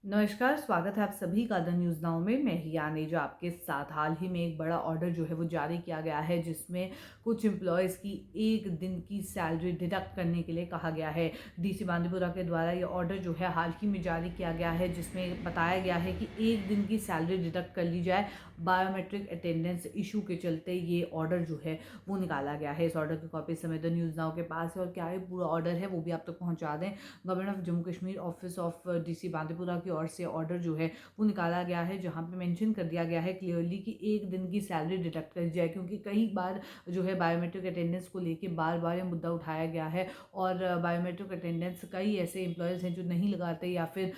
नमस्कार, स्वागत है आप सभी का द न्यूज़ नाउ में। मैं हिया नेजा आपके साथ। हाल ही में एक बड़ा ऑर्डर जो है वो जारी किया गया है, जिसमें कुछ एम्प्लॉयज़ की एक दिन की सैलरी डिडक्ट करने के लिए कहा गया है। डीसी बांदीपुरा के द्वारा ये ऑर्डर जो है हाल ही में जारी किया गया है, जिसमें बताया गया है कि एक दिन की सैलरी डिडक्ट कर ली जाए। बायोमेट्रिक अटेंडेंस इशू के चलते ये ऑर्डर जो है वो निकाला गया है। इस ऑर्डर की कॉपी इस समय द न्यूज़ नाउ के पास है और क्या ये पूरा ऑर्डर है वो भी आप तक पहुँचा दें। Government of Jammu Kashmir office of DC Bandipora की ओर से ऑर्डर जो है वो निकाला गया है, जहां पे मेंशन कर दिया गया है क्लियरली कि एक दिन की सैलरी डिडक्ट कर जाए, क्योंकि कई बार जो है बायोमेट्रिक अटेंडेंस को लेके बार बार ये मुद्दा उठाया गया है। और बायोमेट्रिक अटेंडेंस कई ऐसे एम्प्लॉयज़ हैं जो नहीं लगाते या फिर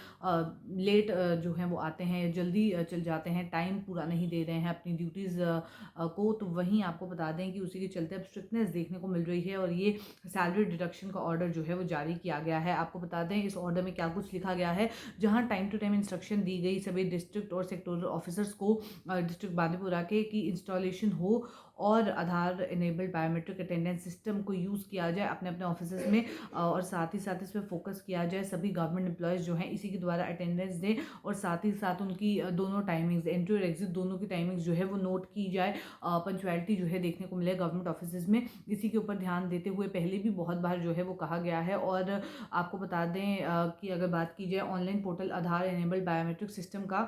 लेट जो है वो आते हैं, जल्दी चल जाते हैं, टाइम पूरा नहीं दे रहे हैं अपनी ड्यूटीज़ को। तो वहीं आपको बता दें कि उसी के चलते अब स्ट्रिक्टनेस देखने को मिल रही है और ये सैलरी डिडक्शन का ऑर्डर जो है वो जारी किया गया है। आपको बता दें इस ऑर्डर में क्या कुछ लिखा गया है, जहां टाइम टू टाइम इंस्ट्रक्शन दी गई सभी डिस्ट्रिक्ट और सेक्टोरल ऑफिसर्स को, डिस्ट्रिक्ट बांदीपुरा के, कि इंस्टॉलेशन हो और आधार इनेबल्ड बायोमेट्रिक अटेंडेंस सिस्टम को यूज़ किया जाए अपने अपने ऑफिस में। और साथ ही साथ इस पर फोकस किया जाए, सभी गवर्नमेंट एम्प्लॉयज़ जो हैं इसी के द्वारा अटेंडेंस दें और साथ ही साथ उनकी दोनों टाइमिंग्स, एंट्री और एग्जिट दोनों की टाइमिंग्स जो है वो नोट की जाए। पंचुअलिटी जो है देखने को मिले गवर्नमेंट ऑफिस में, इसी के ऊपर ध्यान देते हुए पहले भी बहुत बार जो है वो कहा गया है। और आपको बता दें कि अगर बात की जाए ऑनलाइन पोर्टल आधार इनेबल्ड बायोमेट्रिक सिस्टम का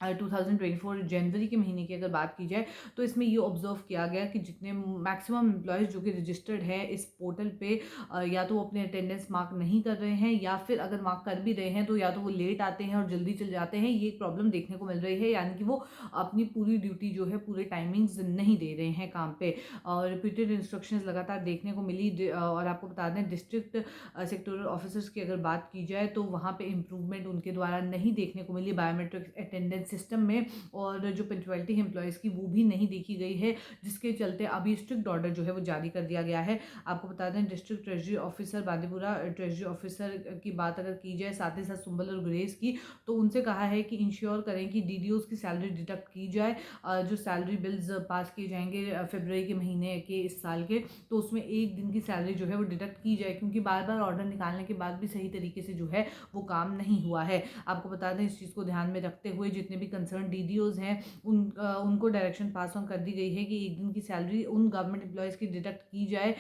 2024 जनवरी के महीने की अगर बात की जाए, तो इसमें ये ऑब्जर्व किया गया कि जितने मैक्सिमम एम्प्लॉयज़ जो कि रजिस्टर्ड है इस पोर्टल पे, या तो वो अपने अटेंडेंस मार्क नहीं कर रहे हैं, या फिर अगर मार्क कर भी रहे हैं तो या तो वो लेट आते हैं और जल्दी चल जाते हैं। ये एक प्रॉब्लम देखने को मिल रही है, यानी कि वो अपनी पूरी ड्यूटी जो है पूरे टाइमिंग्स नहीं दे रहे हैं काम पे। और रिपीटेड इंस्ट्रक्शंस लगातार देखने को मिली। और आपको बता दें डिस्ट्रिक्ट सेक्टोरल ऑफिसर्स की अगर बात की जाए तो वहाँ पे इम्प्रूवमेंट उनके द्वारा नहीं देखने को मिली बायोमेट्रिक अटेंडेंस सिस्टम में, और जो पंचुअलिटी है एम्प्लॉयज़ की वो भी नहीं देखी गई है, जिसके चलते अभी स्ट्रिक्ट ऑर्डर जो है वो जारी कर दिया गया है। आपको बता दें district treasury officer Bandipora, treasury officer की बात अगर की जाए, साथ ही साथ सुंबल और गुरेज की, तो उनसे कहा है कि इंश्योर करें कि डीडीओज की सैलरी डिडक्ट की जाए। जो सैलरी बिल्स पास किए जाएंगे फरवरी के महीने के इस साल के, तो उसमें एक दिन की सैलरी जो है वो डिडक्ट की जाए, क्योंकि बार बार ऑर्डर निकालने के बाद भी सही तरीके से जो है वो काम नहीं हुआ है। आपको बता दें इस चीज़ को ध्यान में रखते हुए जितने भी कंसर्न डीडीओज हैं उनको डायरेक्शन पास ऑन कर दी गई है कि एक दिन की सैलरी उन गवर्नमेंट एम्प्लॉयज़ की डिडक्ट की जाए,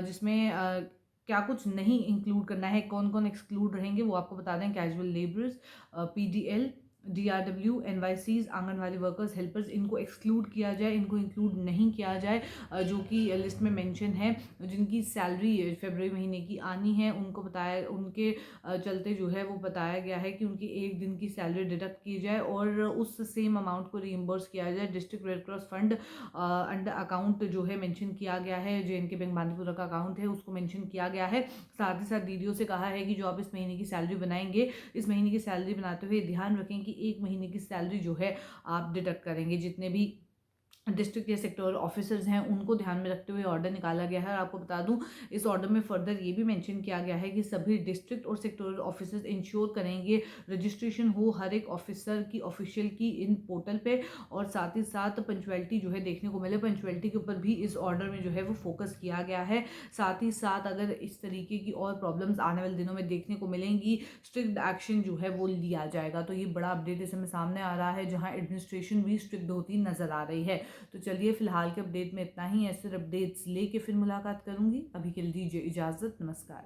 जिसमें क्या कुछ नहीं इंक्लूड करना है, कौन कौन एक्सक्लूड रहेंगे वो आपको बता दें। Casual labourers, PDL, DRW, NYCs, anganwadi workers, helpers, इनको एक्सक्लूड किया जाए, इनको इंक्लूड नहीं किया जाए। जो कि लिस्ट में मेंशन है, जिनकी सैलरी फरवरी महीने की आनी है उनको बताया, उनके चलते जो है वो बताया गया है कि उनकी एक दिन की सैलरी डिडक्ट की जाए और उस सेम अमाउंट को रीइंबर्स किया जाए। District red cross fund under account जो है मेंशन किया गया है, जेएनके बैंक बांदीपुरा का अकाउंट है उसको मेंशन किया गया है। साथ ही साथ डीडीओ से कहा है कि जो आप इस महीने की सैलरी बनाएंगे, इस महीने की सैलरी बनाते हुए ध्यान रखें कि एक महीने की सैलरी जो है आप डिडक्ट करेंगे। जितने भी डिस्ट्रिक्ट या सेक्टोरल ऑफिसर्स हैं उनको ध्यान में रखते हुए ऑर्डर निकाला गया है। और आपको बता दूं इस ऑर्डर में फर्दर ये भी मेंशन किया गया है कि सभी डिस्ट्रिक्ट और सेक्टोरल ऑफिसर्स इंश्योर करेंगे रजिस्ट्रेशन हो हर एक ऑफिसर की ऑफिशियल की इन पोर्टल पे, और साथ ही साथ पंचुअलिटी जो है देखने को मिले। पंचुअलिटी के ऊपर भी इस ऑर्डर में जो है वो फोकस किया गया है। साथ ही साथ अगर इस तरीके की और प्रॉब्लम्स आने वाले दिनों में देखने को मिलेंगी, स्ट्रिक्ट एक्शन जो है वो लिया जाएगा। तो ये बड़ा अपडेट इस समय सामने आ रहा है, जहाँ एडमिनिस्ट्रेशन भी स्ट्रिक्ट होती नजर आ रही है। तो चलिए फिलहाल के अपडेट में इतना ही। ऐसे अपडेट्स लेके फिर मुलाकात करूंगी। अभी के लिए दीजिए इजाजत। नमस्कार।